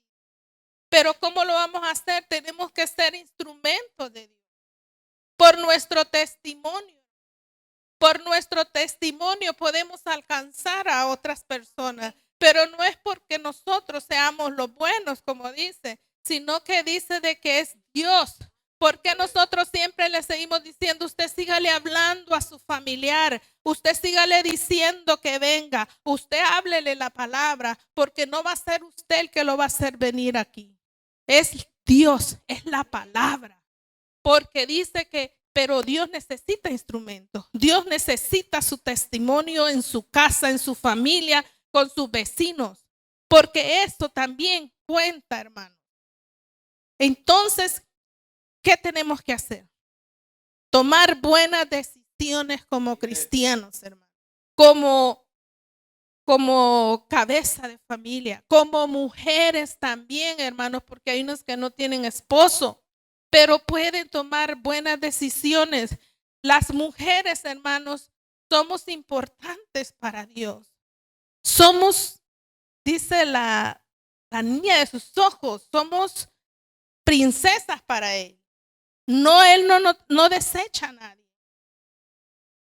Pero ¿cómo lo vamos a hacer? Tenemos que ser instrumentos de Dios. Por nuestro testimonio. Por nuestro testimonio podemos alcanzar a otras personas. Pero no es porque nosotros seamos los buenos, como dice, sino que dice de que es Dios. Porque nosotros siempre le seguimos diciendo, usted sígale hablando a su familiar, usted sígale diciendo que venga, usted háblele la palabra, porque no va a ser usted el que lo va a hacer venir aquí. Es Dios, es la palabra. Porque dice que, pero Dios necesita instrumentos. Dios necesita su testimonio en su casa, en su familia, con sus vecinos. Porque esto también cuenta, hermano. Entonces, ¿qué tenemos que hacer? Tomar buenas decisiones como cristianos, hermano. Como cabeza de familia, como mujeres también, hermanos, porque hay unos que no tienen esposo, pero pueden tomar buenas decisiones. Las mujeres, hermanos, somos importantes para Dios. Somos, dice la niña de sus ojos, somos princesas para Él. No, Él no desecha a nadie.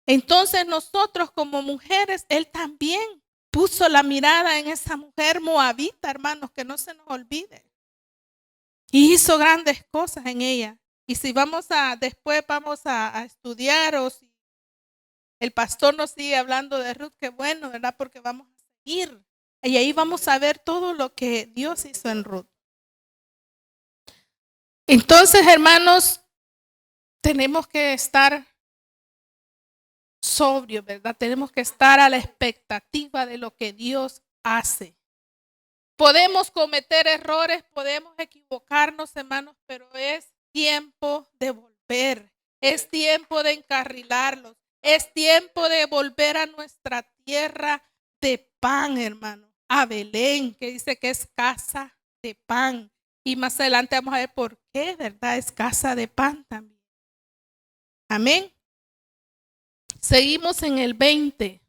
Entonces nosotros como mujeres, Él también puso la mirada en esa mujer moabita, hermanos, que no se nos olvide. Y hizo grandes cosas en ella. Y si después vamos a estudiar, o si el pastor nos sigue hablando de Ruth, qué bueno, ¿verdad? Porque vamos a seguir. Y ahí vamos a ver todo lo que Dios hizo en Ruth. Entonces, hermanos, tenemos que estar sobrios, ¿verdad? Tenemos que estar a la expectativa de lo que Dios hace. Podemos cometer errores, podemos equivocarnos, hermanos, pero es tiempo de volver. Es tiempo de encarrilarlos. Es tiempo de volver a nuestra tierra de pan, hermano. A Belén, que dice que es casa de pan. Y más adelante vamos a ver por qué, ¿verdad? Es casa de pan también. Amén. Seguimos en el 20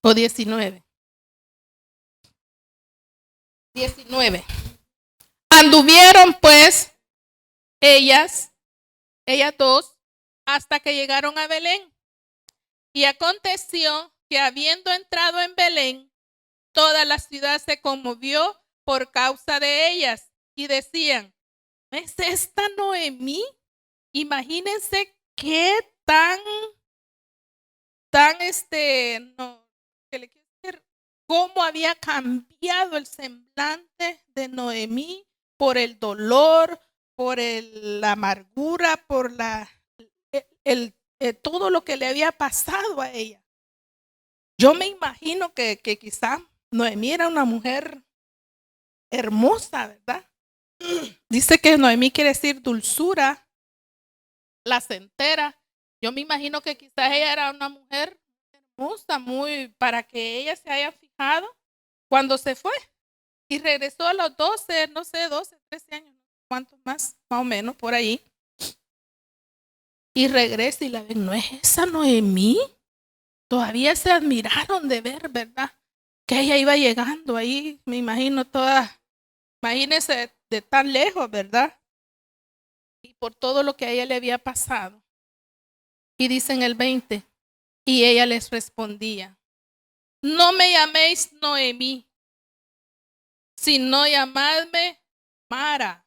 o 19. 19. Anduvieron pues ellas dos, hasta que llegaron a Belén. Y aconteció que habiendo entrado en Belén, toda la ciudad se conmovió por causa de ellas. Y decían, ¿es esta Noemí? Imagínense qué que le quiero decir, cómo había cambiado el semblante de Noemí por el dolor, por la amargura, por todo lo que le había pasado a ella. Yo me imagino que quizá Noemí era una mujer hermosa, ¿verdad? Dice que Noemí quiere decir dulzura, placentera. Yo me imagino que quizás ella era una mujer hermosa, para que ella se haya fijado cuando se fue y regresó a los 12, no sé, 12, 13 años, ¿cuántos más? Más o menos por ahí. Y regresa y la ven, ¿no es esa Noemí? Todavía se admiraron de ver, ¿verdad? Que ella iba llegando ahí, me imagino imagínense de tan lejos, ¿verdad? Y por todo lo que a ella le había pasado. Y dice en el 20, y ella les respondía, no me llaméis Noemí, sino llamadme Mara,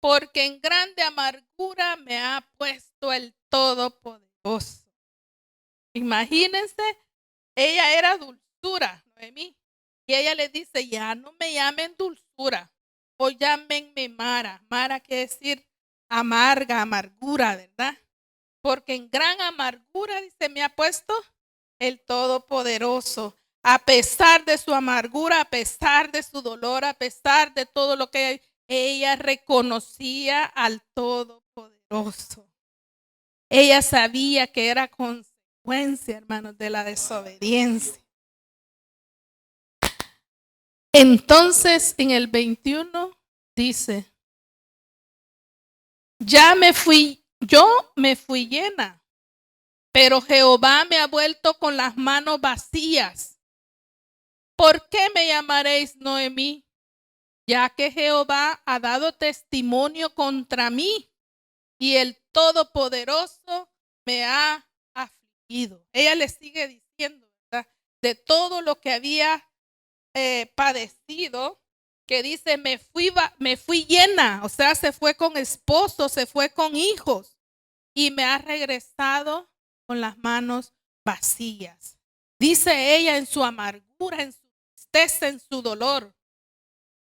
porque en grande amargura me ha puesto el Todopoderoso. Imagínense, ella era dulzura, Noemí, y ella le dice, ya no me llamen dulzura, o llámenme Mara. Mara quiere decir amarga, amargura, ¿verdad? Porque en gran amargura, dice, me ha puesto el Todopoderoso. A pesar de su amargura, a pesar de su dolor, a pesar de todo lo que ella reconocía al Todopoderoso. Ella sabía que era consecuencia, hermanos, de la desobediencia. Entonces, en el 21 dice, yo me fui llena, pero Jehová me ha vuelto con las manos vacías. ¿Por qué me llamaréis Noemí? Ya que Jehová ha dado testimonio contra mí y el Todopoderoso me ha afligido. Ella le sigue diciendo, ¿verdad?, de todo lo que había padecido, que dice, me fui llena, o sea, se fue con esposo, se fue con hijos y me ha regresado con las manos vacías. Dice ella en su amargura, en su tristeza, en su dolor.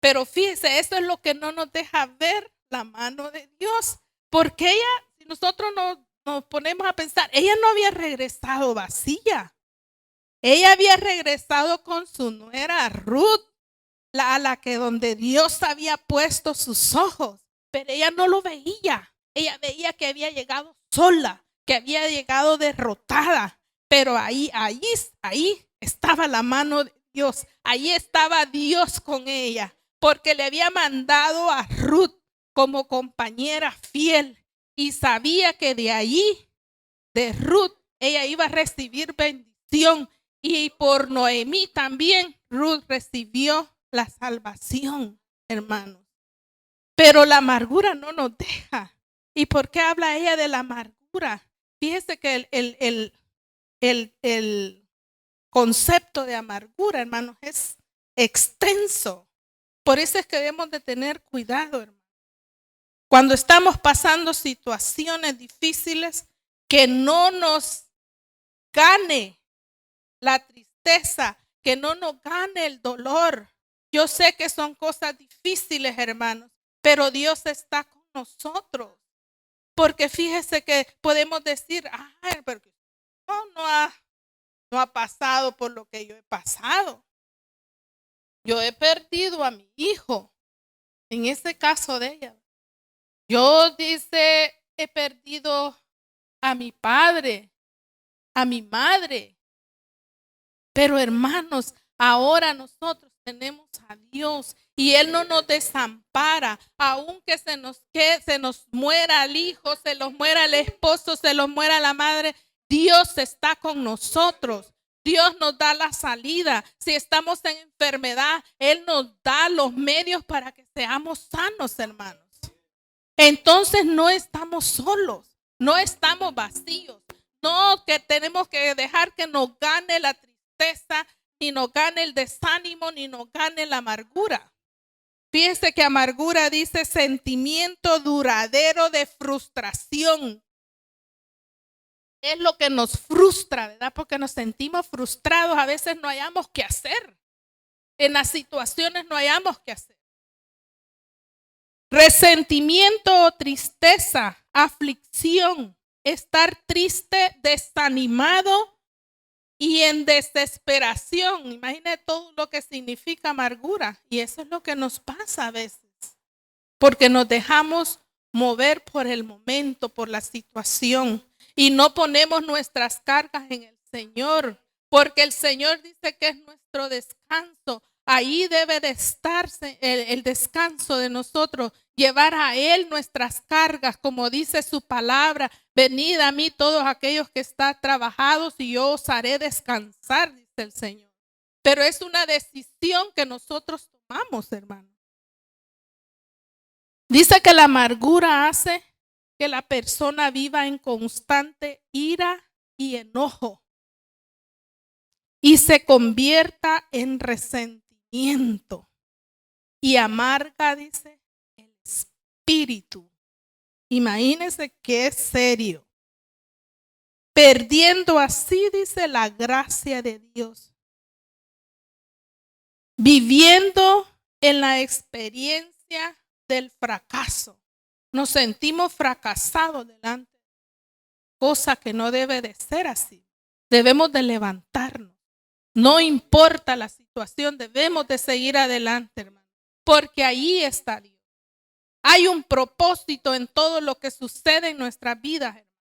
Pero fíjese, eso es lo que no nos deja ver la mano de Dios. Porque ella, si nosotros nos ponemos a pensar, ella no había regresado vacía. Ella había regresado con su nuera Ruth, a la que donde Dios había puesto sus ojos. Pero ella no lo veía. Ella veía que había llegado sola, que había llegado derrotada. Pero ahí estaba la mano de Dios. Ahí estaba Dios con ella, porque le había mandado a Ruth como compañera fiel y sabía que de allí, de Ruth, ella iba a recibir bendición, y por Noemí también Ruth recibió la salvación, hermanos. Pero la amargura no nos deja. ¿Y por qué habla ella de la amargura? Fíjese que el concepto de amargura, hermanos, es extenso. Por eso es que debemos de tener cuidado, hermano. Cuando estamos pasando situaciones difíciles, que no nos gane la tristeza, que no nos gane el dolor. Yo sé que son cosas difíciles, hermanos, pero Dios está con nosotros. Porque fíjese que podemos decir, ay, pero no ha pasado por lo que yo he pasado. Yo he perdido a mi hijo, en ese caso de ella. Yo, dice, he perdido a mi padre, a mi madre. Pero hermanos, ahora nosotros tenemos a Dios y Él no nos desampara, aunque se nos muera el hijo, se nos muera el esposo, se nos muera la madre. Dios está con nosotros. Dios nos da la salida. Si estamos en enfermedad, Él nos da los medios para que seamos sanos, hermanos. Entonces no estamos solos, no estamos vacíos. No que tenemos que dejar que nos gane la tristeza, ni nos gane el desánimo, ni nos gane la amargura. Fíjense que amargura dice sentimiento duradero de frustración. Es lo que nos frustra, ¿verdad? Porque nos sentimos frustrados. A veces no hayamos qué hacer. En las situaciones no hayamos qué hacer. Resentimiento o tristeza, aflicción, estar triste, desanimado y en desesperación. Imagine todo lo que significa amargura. Y eso es lo que nos pasa a veces. Porque nos dejamos mover por el momento, por la situación. Y no ponemos nuestras cargas en el Señor. Porque el Señor dice que es nuestro descanso. Ahí debe de estarse el descanso de nosotros. Llevar a Él nuestras cargas, como dice su palabra. Venid a mí todos aquellos que están trabajados y yo os haré descansar, dice el Señor. Pero es una decisión que nosotros tomamos, hermano. Dice que la amargura hace que la persona viva en constante ira y enojo y se convierta en resentimiento y amarga, dice, el espíritu. Imagínense qué serio. Perdiendo así, dice, la gracia de Dios. Viviendo en la experiencia del fracaso. Nos sentimos fracasados delante. Cosa que no debe de ser así. Debemos de levantarnos. No importa la situación, debemos de seguir adelante, hermano. Porque ahí está Dios. Hay un propósito en todo lo que sucede en nuestras vidas, hermano.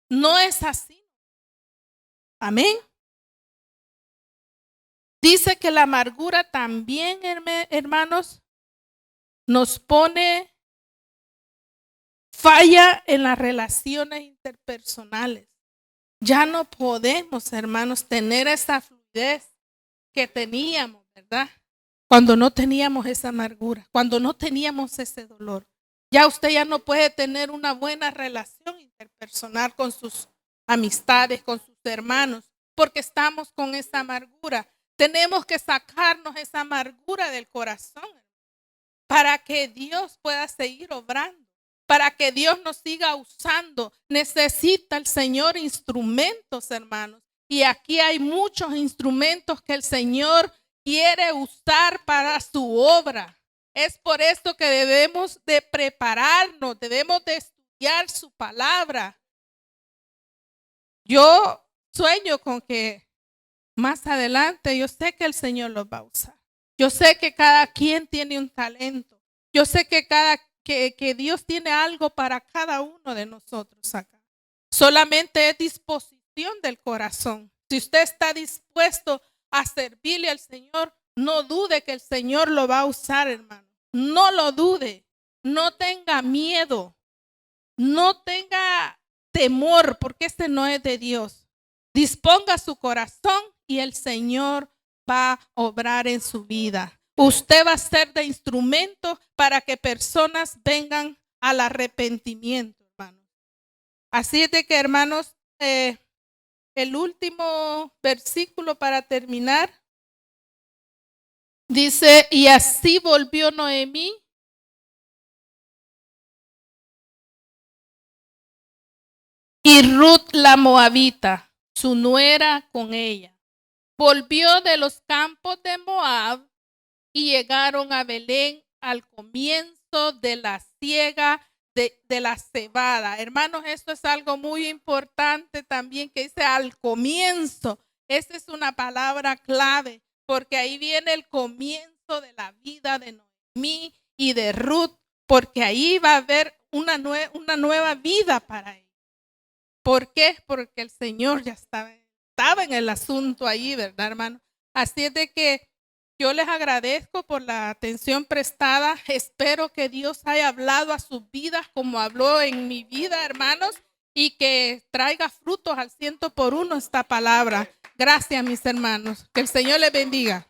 No es así. Amén. Dice que la amargura también, hermanos, nos pone falla en las relaciones interpersonales. Ya no podemos, hermanos, tener esa fluidez que teníamos, ¿verdad? Cuando no teníamos esa amargura, cuando no teníamos ese dolor. Ya usted ya no puede tener una buena relación interpersonal con sus amistades, con sus hermanos, porque estamos con esa amargura. Tenemos que sacarnos esa amargura del corazón para que Dios pueda seguir obrando, para que Dios nos siga usando. Necesita el Señor instrumentos, hermanos. Y aquí hay muchos instrumentos que el Señor quiere usar para su obra. Es por esto que debemos de prepararnos, debemos de estudiar su palabra. Yo sueño con que más adelante yo sé que el Señor los va a usar. Yo sé que cada quien tiene un talento. Yo sé que Dios tiene algo para cada uno de nosotros acá. Solamente es disposición del corazón. Si usted está dispuesto a servirle al Señor, no dude que el Señor lo va a usar, hermano. No lo dude. No tenga miedo. No tenga temor, porque este no es de Dios. Disponga su corazón y el Señor va a obrar en su vida. Usted va a ser de instrumento para que personas vengan al arrepentimiento, hermanos. Así es de que, hermanos, el último versículo para terminar dice: y así volvió Noemí y Ruth la moabita, su nuera, con ella. Volvió de los campos de Moab y llegaron a Belén al comienzo de la siega de la cebada. Hermanos, esto es algo muy importante también, que dice al comienzo. Esta es una palabra clave, porque ahí viene el comienzo de la vida de Noemí y de Ruth, porque ahí va a haber una nueva vida para ellos. ¿Por qué? Porque el Señor ya estaba en el asunto ahí, ¿verdad, hermano? Así es de que yo les agradezco por la atención prestada. Espero que Dios haya hablado a sus vidas como habló en mi vida, hermanos, y que traiga frutos al 100 por 1 esta palabra. Gracias, mis hermanos. Que el Señor les bendiga.